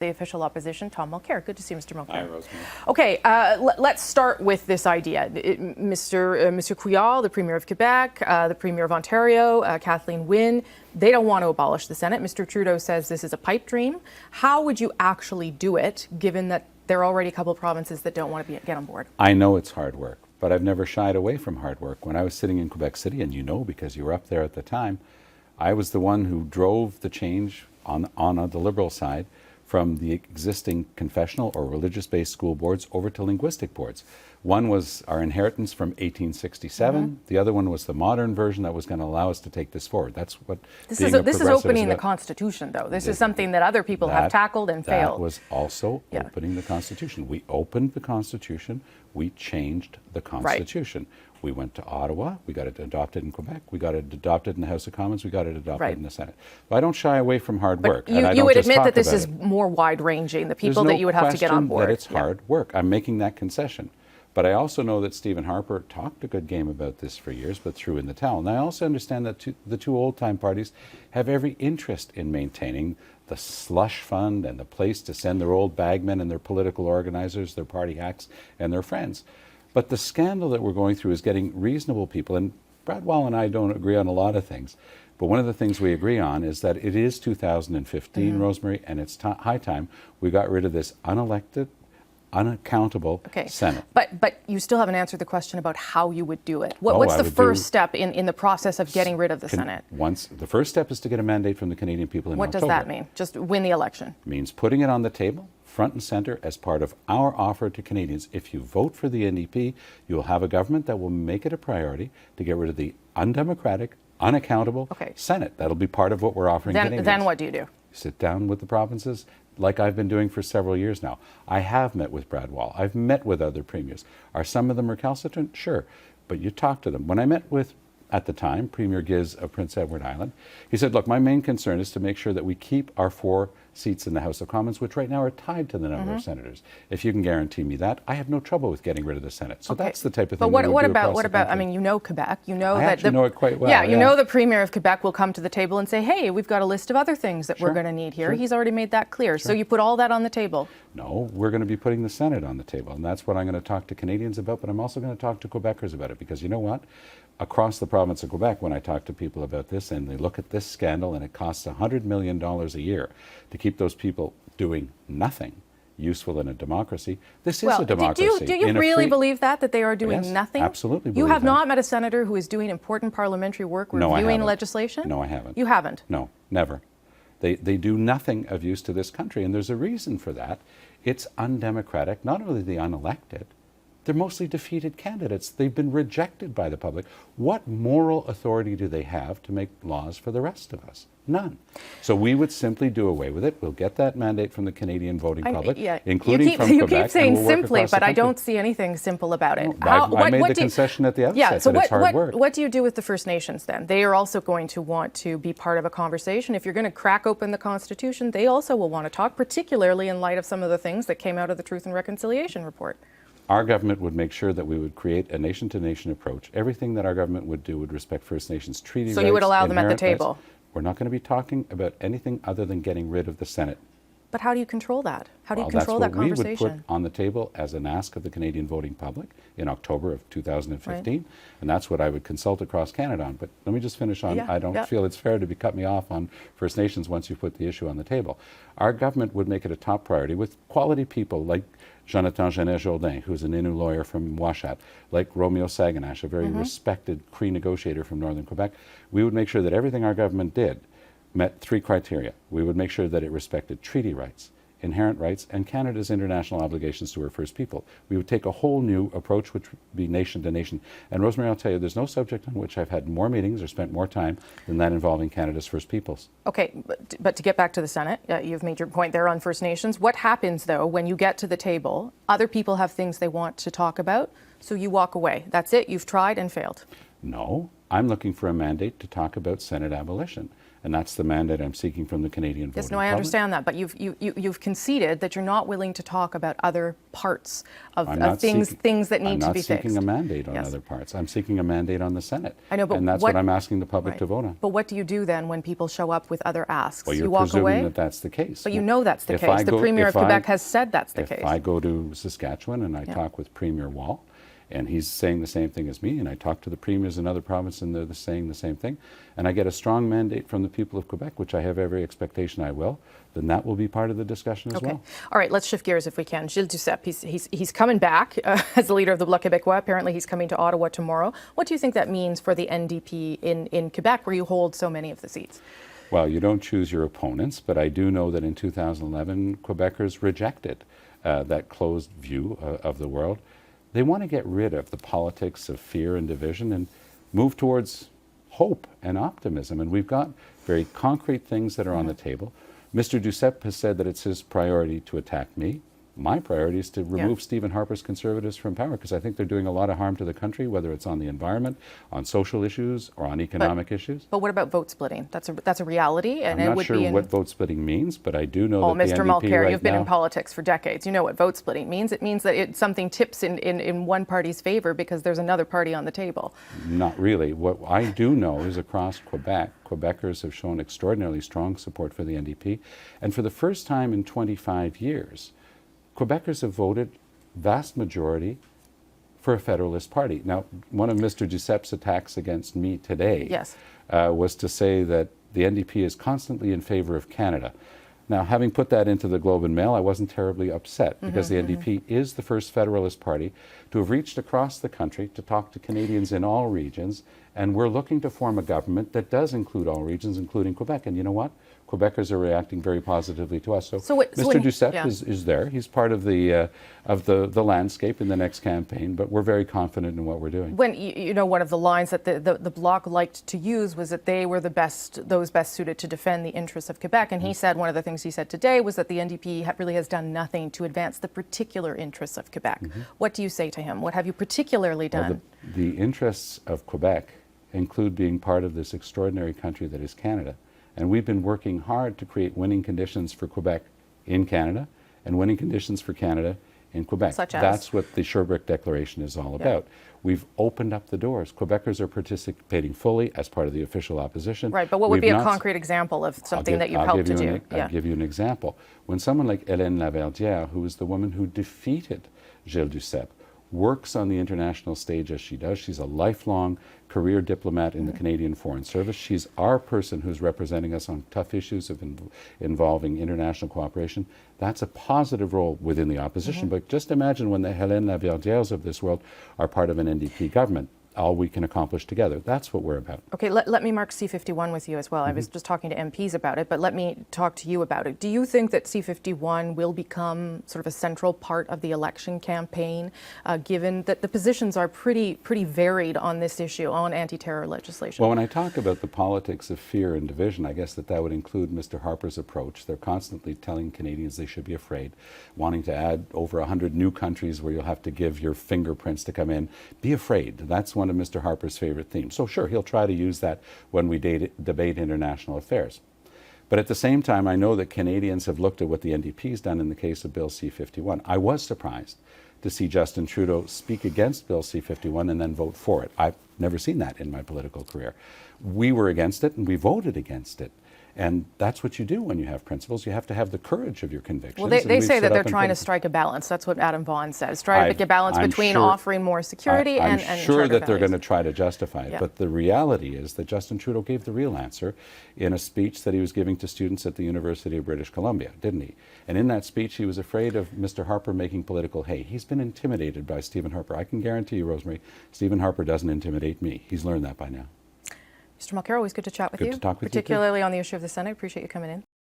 the official opposition, Tom Mulcair. Good to see you, Mr. Mulcair. Hi, Rosemary. Okay, let's start with this idea. Mr. Couillard, the Premier of Quebec, the Premier of Ontario, Kathleen Wynne, they don't want to abolish the Senate. Mr. Trudeau says this is a pipe dream. How would you actually do it, given that there are already a couple of provinces that don't want to get on board? I know it's hard work, but I've never shied away from hard work. When I was sitting in Quebec City, and you know because you were up there at the time, I was the one who drove the change on the Liberal side from the existing confessional or religious-based school boards over to linguistic boards. One was our inheritance from 1867. The other one was the modern version that was going to allow us to take this forward. That's what this is opening the Constitution, though. This is something that other people have tackled and failed. That was also opening the Constitution. We opened the Constitution. We changed the Constitution. Right. We went to Ottawa, we got it adopted in Quebec, we got it adopted in the House of Commons, we got it adopted in the Senate. But I don't shy away from hard work. You would admit that this is more wide-ranging, the people that you would have to get on board. There's no question that it's hard work. I'm making that concession. But I also know that Stephen Harper talked a good game about this for years, but threw in the towel. And I also understand that the two old-time parties have every interest in maintaining the slush fund and the place to send their old bagmen and their political organizers, their party hacks, and their friends. But the scandal that we're going through is getting reasonable people, and Brad Wall and I don't agree on a lot of things, but one of the things we agree on is that it is 2015, Rosemary, and it's high time we got rid of this unelected, unaccountable Senate. But you still haven't answered the question about how you would do it. What's the first step in the process of getting rid of the Senate? The first step is to get a mandate from the Canadian people in October. What does that mean? Just win the election? It means putting it on the table, front and center, as part of our offer to Canadians. If you vote for the NDP, you will have a government that will make it a priority to get rid of the undemocratic, unaccountable Senate. That'll be part of what we're offering Canadians. Then what do you do? Sit down with the provinces, like I've been doing for several years now. I have met with Brad Wall. I've met with other premiers. Are some of them recalcitrant? Sure. But you talk to them. When I met with, at the time, Premier Giz of Prince Edward Island, he said, look, my main concern is to make sure that we keep our 4 seats in the House of Commons, which right now are tied to the number of senators. If you can guarantee me that, I have no trouble with getting rid of the Senate. So that's the type of thing. But what about? I mean, you know Quebec. You know I know it quite well. Yeah, you know the Premier of Quebec will come to the table and say, "Hey, we've got a list of other things that we're going to need here." He's already made that clear. So you put all that on the table. No, we're going to be putting the Senate on the table, and that's what I'm going to talk to Canadians about. But I'm also going to talk to Quebecers about it, because you know what? Across the province of Quebec, when I talk to people about this and they look at this scandal, and it costs $100 million a year to keep those people doing nothing useful in a democracy. This is a democracy. Do you really believe that they are doing nothing? Absolutely. You have not met a senator who is doing important parliamentary work, reviewing legislation? No, I haven't. You haven't? No, never. They do nothing of use to this country, and there's a reason for that. It's undemocratic. Not only the unelected, they're mostly defeated candidates. They've been rejected by the public. What moral authority do they have to make laws for the rest of us? None. So we would simply do away with it. We'll get that mandate from the Canadian voting public, including from Quebec. You keep saying simply, but I don't see anything simple about it. I made the concession at the outset that it's hard work. What do you do with the First Nations then? They are also going to want to be part of a conversation. If you're going to crack open the Constitution, they also will want to talk, particularly in light of some of the things that came out of the Truth and Reconciliation report. Our government would make sure that we would create a nation-to-nation approach. Everything that our government would do would respect First Nations treaty rights. So you would allow them at the table? We're not going to be talking about anything other than getting rid of the Senate. But how do you control that? How do you control that conversation? That's what we would put on the table as an ask of the Canadian voting public in October of 2015. And that's what I would consult across Canada on. But let me just finish on, I don't feel it's fair to cut me off on First Nations once you put the issue on the table. Our government would make it a top priority with quality people like Jonathan Genet-Jourdain, who's an Innu lawyer from Washat, like Romeo Saganash, a very respected Cree negotiator from northern Quebec. We would make sure that everything our government did met 3 criteria. We would make sure that it respected treaty rights, inherent rights, and Canada's international obligations to her First People. We would take a whole new approach, which would be nation to nation. And Rosemary, I'll tell you, there's no subject on which I've had more meetings or spent more time than that involving Canada's First Peoples. Okay, but to get back to the Senate, you've made your point there on First Nations. What happens, though, when you get to the table, other people have things they want to talk about, so you walk away? That's it? You've tried and failed? No. I'm looking for a mandate to talk about Senate abolition. and that's the mandate I'm seeking from the Canadian voting Yes, no, I understand that, but you've conceded that you're not willing to talk about other parts of things that need to be fixed. I'm not seeking a mandate on other parts. I'm seeking a mandate on the Senate. I know, but and that's what I'm asking the public to vote on. But what do you do then when people show up with other asks? Well, you're you walk away? presuming that that's the case. But you know that's the case. The Premier of Quebec has said that's the case. If I go to Saskatchewan and I talk with Premier Wall, and he's saying the same thing as me, and I talk to the premiers in other provinces and they're saying the same thing, and I get a strong mandate from the people of Quebec, which I have every expectation I will, then that will be part of the discussion as well. All right, let's shift gears if we can. Gilles Duceppe, he's coming back as the leader of the Bloc Québécois. Apparently he's coming to Ottawa tomorrow. What do you think that means for the NDP in Quebec, where you hold so many of the seats? Well, you don't choose your opponents, but I do know that in 2011, Quebecers rejected that closed view of the world. They want to get rid of the politics of fear and division and move towards hope and optimism. And we've got very concrete things that are on the table. Mr. Duceppe has said that it's his priority to attack me. My priority is to remove Stephen Harper's Conservatives from power, because I think they're doing a lot of harm to the country, whether it's on the environment, on social issues, or on economic issues. But what about vote splitting? That's a reality, and I'm not sure what vote splitting means, but I do know that the Mr. NDP Mulcair, you've been in politics for decades. You know what vote splitting means. It means that something tips in one party's favor because there's another party on the table. Not really. What I do know is across Quebec, Quebecers have shown extraordinarily strong support for the NDP, and for the first time in 25 years, Quebecers have voted vast majority for a Federalist party. Now, one of Mr. Duceppe's attacks against me today was to say that the NDP is constantly in favor of Canada. Now, having put that into the Globe and Mail, I wasn't terribly upset because the NDP is the first Federalist party to have reached across the country to talk to Canadians in all regions, and we're looking to form a government that does include all regions, including Quebec. And you know what? Quebecers are reacting very positively to us. So Mr. Duceppe is there. He's part of the landscape in the next campaign, but we're very confident in what we're doing. When you know, one of the lines that the Bloc liked to use was that they were those best suited to defend the interests of Quebec, and he said one of the things he said today was that the NDP really has done nothing to advance the particular interests of Quebec. What do you say to him? What have you particularly done? Well, the interests of Quebec include being part of this extraordinary country that is Canada. And we've been working hard to create winning conditions for Quebec in Canada and winning conditions for Canada in Quebec. Such as? That's what the Sherbrooke Declaration is all about. We've opened up the doors. Quebecers are participating fully as part of the official opposition. Right, but what would be a concrete example of something that you've helped to do? I'll give you an example. When someone like Hélène Laverdière, who is the woman who defeated Gilles Duceppe, works on the international stage as she does. She's a lifelong career diplomat in the Canadian Foreign Service. She's our person who's representing us on tough issues involving international cooperation. That's a positive role within the opposition. But just imagine when the Hélène Laverdières of this world are part of an NDP government. All we can accomplish together. That's what we're about. Okay, let me mark C51 with you as well. I was just talking to MPs about it, but let me talk to you about it. Do you think that C51 will become sort of a central part of the election campaign, given that the positions are pretty varied on this issue, on anti-terror legislation? Well, when I talk about the politics of fear and division, I guess that would include Mr. Harper's approach. They're constantly telling Canadians they should be afraid, wanting to add over 100 new countries where you'll have to give your fingerprints to come in. Be afraid. That's one of Mr. Harper's favorite themes. So sure, he'll try to use that when we debate international affairs. But at the same time, I know that Canadians have looked at what the NDP's done in the case of Bill C-51. I was surprised to see Justin Trudeau speak against Bill C-51 and then vote for it. I've never seen that in my political career. We were against it and we voted against it. And that's what you do when you have principles. You have to have the courage of your convictions. Well, they say that they're trying to strike a balance. That's what Adam Vaughan says. Strike a balance between offering more security and I'm sure that they're going to values. try to justify it. But the reality is that Justin Trudeau gave the real answer in a speech that he was giving to students at the University of British Columbia, didn't he? And in that speech, he was afraid of Mr. Harper making political hay. He's been intimidated by Stephen Harper. I can guarantee you, Rosemary, Stephen Harper doesn't intimidate me. He's learned that by now. Mr. Mulcair, always good to chat with you. Good to talk with you, particularly on the issue of the Senate. Appreciate you coming in.